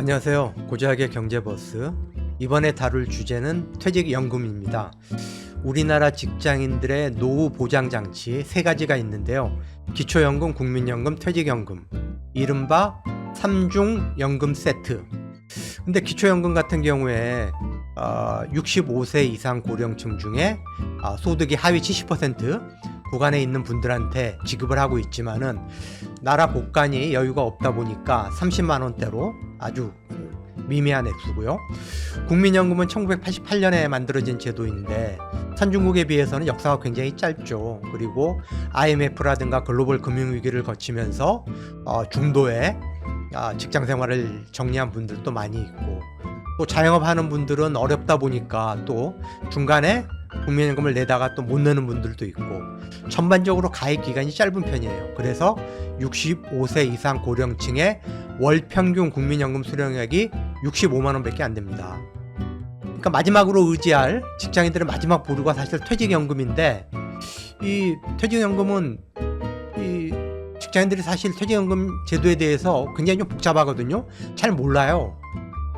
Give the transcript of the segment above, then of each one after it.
안녕하세요. 고지학의 경제버스. 이번에 다룰 주제는 퇴직연금입니다. 우리나라 직장인들의 노후 보장 장치 세 가지가 있는데요. 기초연금, 국민연금, 퇴직연금. 이른바 3중 연금 세트. 근데 기초연금 같은 경우에 65세 이상 고령층 중에 소득이 하위 70% 구간에 있는 분들한테 지급을 하고 있지만은 나라 복간이 여유가 없다 보니까 30만 원대로 아주 미미한 액수고요. 국민연금은 1988년에 만들어진 제도인데 선진국에 비해서는 역사가 굉장히 짧죠. 그리고 IMF라든가 글로벌 금융위기를 거치면서 중도에 직장 생활을 정리한 분들도 많이 있고, 또 자영업 하는 분들은 어렵다 보니까 또 중간에 국민연금을 내다가 또 못 내는 분들도 있고, 전반적으로 가입 기간이 짧은 편이에요. 그래서 65세 이상 고령층의 월 평균 국민연금 수령액이 65만 원밖에 안 됩니다. 그러니까 마지막으로 의지할 직장인들의 마지막 보루가 사실 퇴직연금인데, 이 퇴직연금은 이 직장인들이 사실 퇴직연금 제도에 대해서 굉장히 좀 복잡하거든요. 잘 몰라요.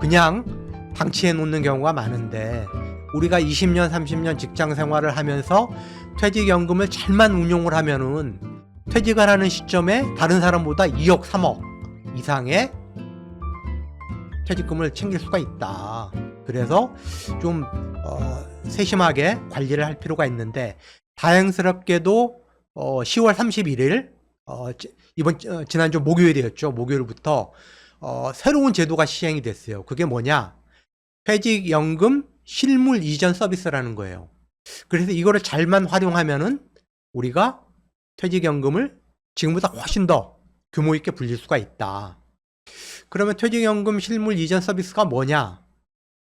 그냥 방치해 놓는 경우가 많은데, 우리가 20년, 30년 직장 생활을 하면서 퇴직연금을 잘만 운용을 하면은 퇴직을 하는 시점에 다른 사람보다 2억, 3억 이상의 퇴직금을 챙길 수가 있다. 그래서 좀 세심하게 관리를 할 필요가 있는데, 다행스럽게도 10월 31일 지난주 목요일이었죠. 목요일부터 새로운 제도가 시행이 됐어요. 그게 뭐냐? 퇴직연금 실물 이전 서비스라는 거예요. 그래서 이거를 잘만 활용하면은 우리가 퇴직연금을 지금보다 훨씬 더 규모 있게 불릴 수가 있다. 그러면 퇴직연금 실물 이전 서비스가 뭐냐?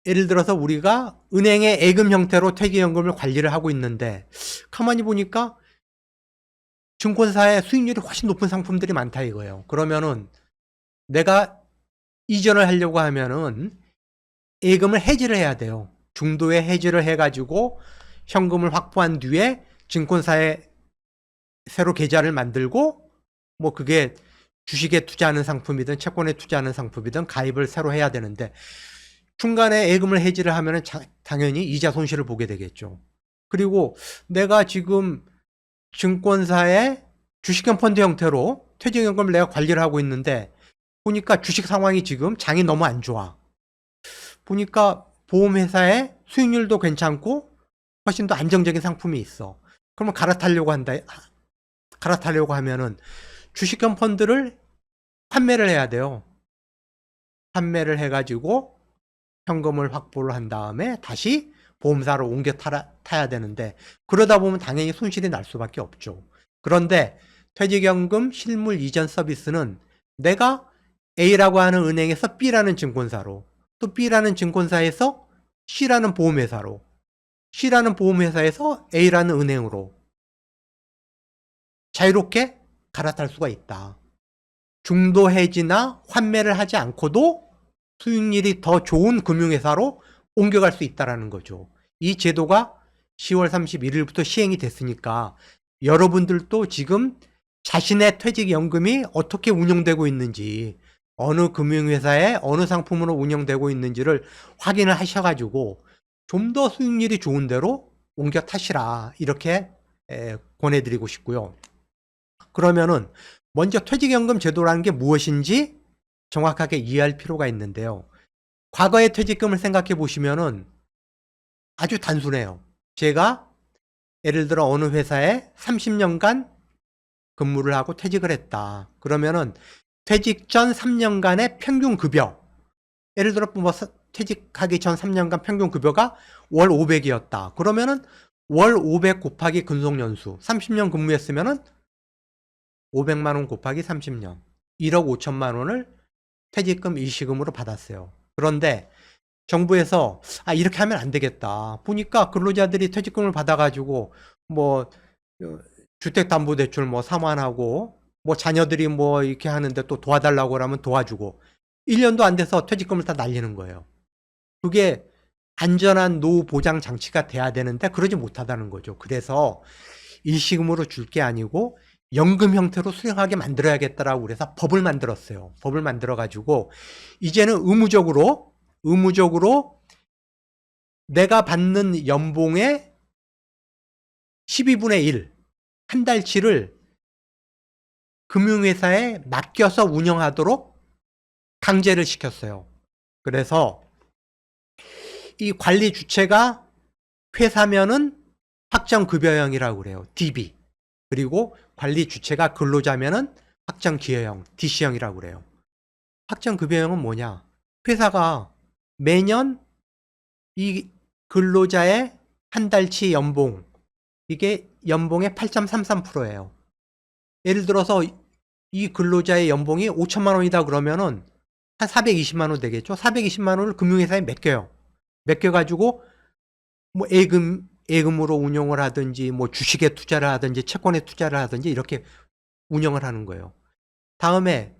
예를 들어서 우리가 은행의 예금 형태로 퇴직연금을 관리를 하고 있는데, 가만히 보니까 증권사의 수익률이 훨씬 높은 상품들이 많다 이거예요. 그러면은 내가 이전을 하려고 하면은 예금을 해지를 해야 돼요. 중도에 해지를 해가지고 현금을 확보한 뒤에 증권사에 새로 계좌를 만들고, 뭐 그게 주식에 투자하는 상품이든 채권에 투자하는 상품이든 가입을 새로 해야 되는데, 중간에 예금을 해지를 하면은 당연히 이자 손실을 보게 되겠죠. 그리고 내가 지금 증권사에 주식형 펀드 형태로 퇴직연금을 내가 관리를 하고 있는데, 보니까 주식 상황이 지금 장이 너무 안 좋아. 보니까 보험회사의 수익률도 괜찮고 훨씬 더 안정적인 상품이 있어. 그러면 갈아타려고 하면은 주식형 펀드를 판매를 해야 돼요. 판매를 해가지고 현금을 확보를 한 다음에 다시 보험사로 옮겨 타야 되는데, 그러다 보면 당연히 손실이 날 수밖에 없죠. 그런데 퇴직연금 실물 이전 서비스는 내가 A라고 하는 은행에서 B라는 증권사로, 또 B라는 증권사에서 C라는 보험회사로, C라는 보험회사에서 A라는 은행으로 자유롭게 갈아탈 수가 있다. 중도 해지나 환매를 하지 않고도 수익률이 더 좋은 금융회사로 옮겨갈 수 있다는 거죠. 이 제도가 10월 31일부터 시행이 됐으니까 여러분들도 지금 자신의 퇴직연금이 어떻게 운영되고 있는지, 어느 금융회사에 어느 상품으로 운영되고 있는지를 확인을 하셔가지고 좀 더 수익률이 좋은 데로 옮겨 타시라, 이렇게 권해드리고 싶고요. 그러면은 먼저 퇴직연금 제도라는 게 무엇인지 정확하게 이해할 필요가 있는데요. 과거의 퇴직금을 생각해 보시면은 아주 단순해요. 제가 예를 들어 어느 회사에 30년간 근무를 하고 퇴직을 했다. 그러면은 퇴직 전 3년간의 평균 급여, 예를 들어 뭐 퇴직하기 전 3년간 평균 급여가 월 500이었다. 그러면은 월 500 곱하기 근속연수, 30년 근무했으면은 500만 원 곱하기 30년, 1억 5천만 원을 퇴직금 일시금으로 받았어요. 그런데 정부에서 이렇게 하면 안 되겠다. 보니까 근로자들이 퇴직금을 받아가지고 뭐 주택담보대출 뭐 상환하고, 뭐 자녀들이 뭐 이렇게 하는데 또 도와달라고 하면 도와주고, 1년도 안 돼서 퇴직금을 다 날리는 거예요. 그게 안전한 노후 보장 장치가 돼야 되는데 그러지 못하다는 거죠. 그래서 일시금으로 줄 게 아니고 연금 형태로 수령하게 만들어야겠다라고 그래서 법을 만들었어요. 법을 만들어 가지고 이제는 의무적으로 내가 받는 연봉의 12분의 1, 한 달치를 금융회사에 맡겨서 운영하도록 강제를 시켰어요. 그래서 이 관리 주체가 회사면은 확정급여형이라고 그래요. DB. 그리고 관리 주체가 근로자면은 확정기여형, DC형이라고 그래요. 확정급여형은 뭐냐? 회사가 매년 이 근로자의 한 달치 연봉, 이게 연봉의 8.33%예요. 예를 들어서 이 근로자의 연봉이 5천만 원이다 그러면은 한 420만 원 되겠죠? 420만 원을 금융회사에 맡겨요. 맡겨가지고 뭐 예금으로 운용을 하든지 뭐 주식에 투자를 하든지 채권에 투자를 하든지 이렇게 운영을 하는 거예요. 다음에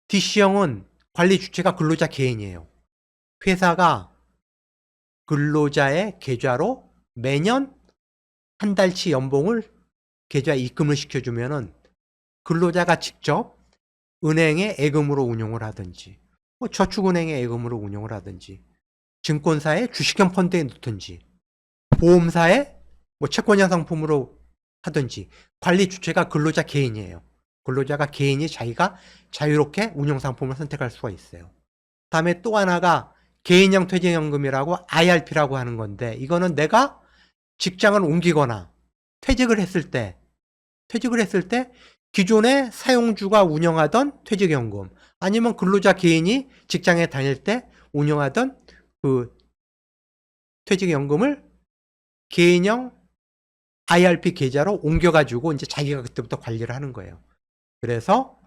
DC형은 관리 주체가 근로자 개인이에요. 회사가 근로자의 계좌로 매년 한 달치 연봉을 계좌에 입금을 시켜주면은 근로자가 직접 은행에 예금으로 운용을 하든지 뭐 저축은행에 예금으로 운용을 하든지 증권사에 주식형 펀드에 넣든지 보험사에 뭐 채권형 상품으로 하든지 관리 주체가 근로자 개인이에요. 근로자가 개인이 자기가 자유롭게 운용 상품을 선택할 수가 있어요. 다음에 또 하나가 개인형 퇴직연금이라고 IRP라고 하는 건데 이거는 내가 직장을 옮기거나 퇴직을 했을 때 기존에 사용주가 운영하던 퇴직연금 아니면 근로자 개인이 직장에 다닐 때 운영하던 그 퇴직연금을 개인형 IRP 계좌로 옮겨가지고 이제 자기가 그때부터 관리를 하는 거예요. 그래서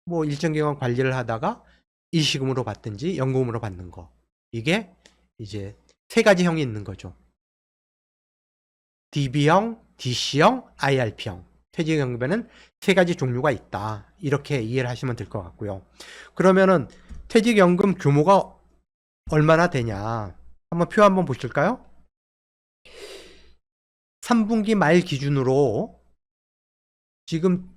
뭐 일정 기간 관리를 하다가 일시금으로 받든지 연금으로 받는 거. 이게 이제 세 가지 형이 있는 거죠. DB형, DC형, IRP형. 퇴직연금에는 세 가지 종류가 있다. 이렇게 이해를 하시면 될 것 같고요. 그러면은 퇴직연금 규모가 얼마나 되냐. 한번 표 한번 보실까요? 3분기 말 기준으로 지금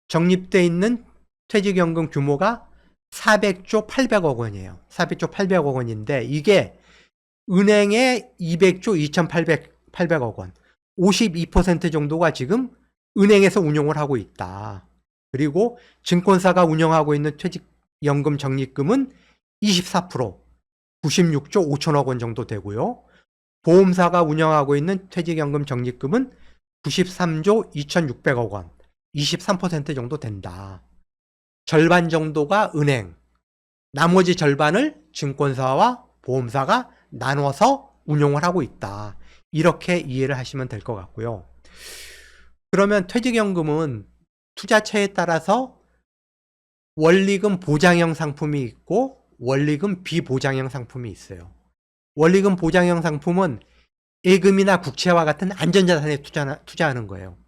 적립되어 있는 퇴직연금 규모가 400조 800억 원이에요. 400조 800억 원인데 이게 은행에 200조 2800억 원. 52% 정도가 지금 은행에서 운용을 하고 있다. 그리고 증권사가 운영하고 있는 퇴직연금 적립금은 24%, 96조 5천억 원 정도 되고요. 보험사가 운영하고 있는 퇴직연금 적립금은 93조 2600억 원, 23% 정도 된다. 절반 정도가 은행, 나머지 절반을 증권사와 보험사가 나눠서 운용을 하고 있다. 이렇게 이해를 하시면 될 것 같고요. 그러면 퇴직연금은 투자처에 따라서 원리금 보장형 상품이 있고 원리금 비보장형 상품이 있어요. 원리금 보장형 상품은 예금이나 국채와 같은 안전자산에 투자하는 거예요.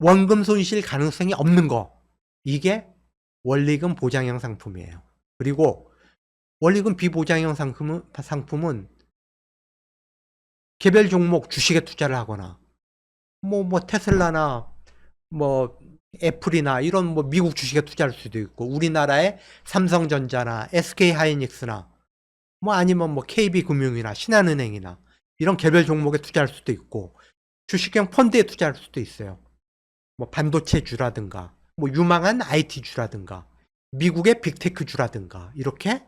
원금 손실 가능성이 없는 거. 이게 원리금 보장형 상품이에요. 그리고 원리금 비보장형 상품은 개별 종목 주식에 투자를 하거나 뭐 테슬라나 뭐 애플이나 이런 뭐 미국 주식에 투자할 수도 있고 우리나라의 삼성전자나 SK하이닉스나 뭐 아니면 뭐 KB금융이나 신한은행이나 이런 개별 종목에 투자할 수도 있고 주식형 펀드에 투자할 수도 있어요. 뭐 반도체주라든가 뭐 유망한 IT주라든가 미국의 빅테크주라든가 이렇게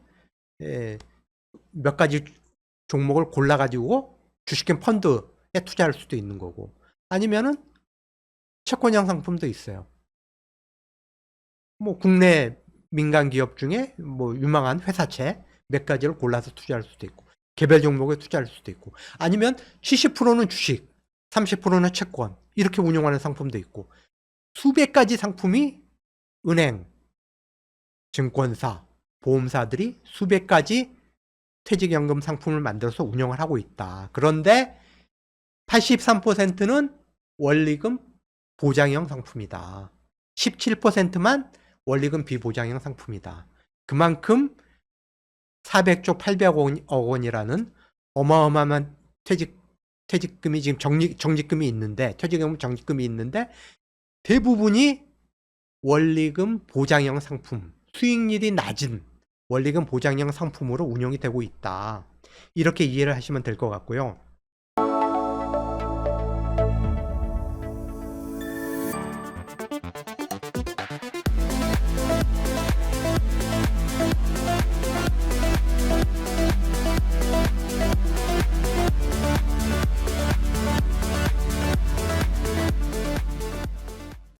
몇 가지 종목을 골라가지고 주식형 펀드에 투자할 수도 있는 거고 아니면은 채권형 상품도 있어요. 뭐 국내 민간 기업 중에 뭐 유망한 회사채 몇 가지를 골라서 투자할 수도 있고 개별 종목에 투자할 수도 있고 아니면 70%는 주식, 30%는 채권 이렇게 운용하는 상품도 있고 수백 가지 상품이 은행, 증권사, 보험사들이 수백 가지 퇴직연금 상품을 만들어서 운영을 하고 있다. 그런데 83%는 원리금 보장형 상품이다. 17%만 원리금 비보장형 상품이다. 그만큼 400조 800억 원이라는 어마어마한 퇴직금이 지금 적립금이 있는데 퇴직연금 적립금이 있는데 대부분이 원리금 보장형 상품, 수익률이 낮은 원리금 보장형 상품으로 운용이 되고 있다. 이렇게 이해를 하시면 될 것 같고요.